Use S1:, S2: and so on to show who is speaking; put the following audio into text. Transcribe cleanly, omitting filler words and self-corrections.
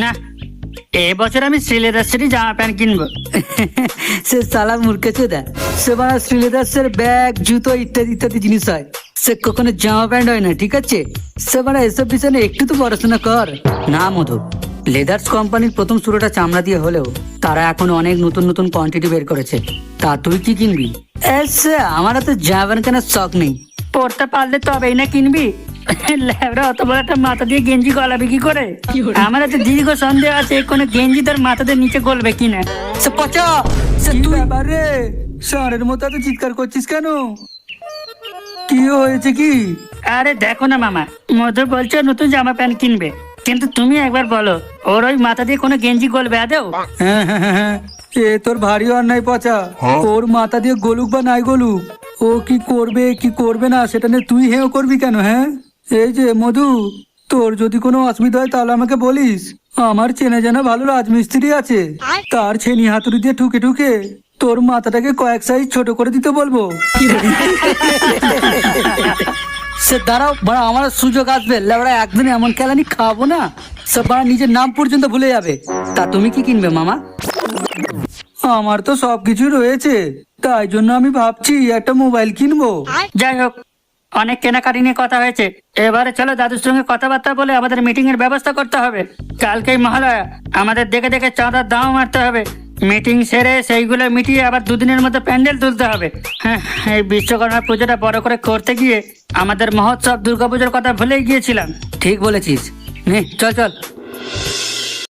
S1: না, এবছর আমি শ্রীলেদার্সেরই জামা প্যান্ট কিনবো।
S2: সে সালা মূর্খেছে দা, সে বানা শ্রীলেদার্সের ব্যাগ, জুতো ইত্যাদি ইত্যাদি জিনিস হয়, সে কখনো জামা প্যান্ট হয় না, ঠিক আছে? সে বানা এসব বিষয়ে না একটু তো পড়াশোনা কর। না মধু, লেদার্স কোম্পানির প্রথম শুরুটা চামড়া দিয়ে হলেও তারা এখন অনেক নতুন নতুন কোয়ান্টিটি বের করেছে। তা তুই কি কিনবি? এসে আমার তো জামা প্যান্ট কেনার শখ নেই।
S1: পড়তে পারলে তবেই না কিনবি। ল্যাবরা অত বড় একটা মাথা দিয়ে গেঞ্জি গলাবে কি করে? আমার তো দীর্ঘ সন্দেহ আছে কোনো গেঞ্জি তার মাথাদের নিচে গলবে কিনা।
S2: সে পচা, সে তুই আরে ষাঁড়ের মতো এত চিৎকার করছিস কেন? কি হয়েছে কি?
S1: আরে দেখো না মামা, মধু বলছো নতুন জামা প্যান্ট কিনবে, কিন্তু তুমি একবার বলো ওর ওই মাথা দিয়ে কোনো গেঞ্জি গলবে আদেও?
S2: হ্যাঁ হ্যাঁ হ্যাঁ হ্যাঁ, এ তোর ভারী অন্যায় পচা। ওর মাথা দিয়ে গলুক বা নাই গলুক, ও কি করবে কি করবে না সেটা নিয়ে তুই হেও করবি কেন? হ্যাঁ, এই যে মধু, তোর যদি কোনো অসুবিধা হয় তাহলে আমাকে বলিস। আমার চেনা জানা ভালো রাজমিস্ত্রি আছে, তার ছেনি হাতুড়ি দিয়ে ঠুকে ঠুকে তোর মাথাটাকে কয়েক সাইজ ছোট করে দিতে বলবো। সে দাঁড়াও বড়, আমার সুযোগ আসবে, লেবড়া একদিন এমন খেলানি খাবো না, সব বড় নিজের নাম পর্যন্ত ভুলে যাবে। তা তুমি কি কিনবে মামা? আমার তো সবকিছু রয়েছে, তাই জন্য আমি ভাবছি একটা মোবাইল কিনবো।
S1: যাই হোক, অনেক কেনাকাটি নিয়ে কথা হয়েছে, এবারে চলো দাদুর সঙ্গে কথাবার্তা বলে আমাদের মিটিং এর ব্যবস্থা করতে হবে। কালকেই মহালয়া, আমাদের দেখে দেখে চাঁদার দাম মারতে হবে। মিটিং সেরে সেইগুলো মিটিয়ে আবার দুদিনের মধ্যে প্যান্ডেল তুলতে হবে। হ্যাঁ, এই বিশ্বকর্মা পুজোটা বড় করে করতে গিয়ে আমাদের মহোৎসব দুর্গাপুজোর কথা ভুলেই গিয়েছিলাম।
S2: ঠিক বলেছিস, নে চল চল।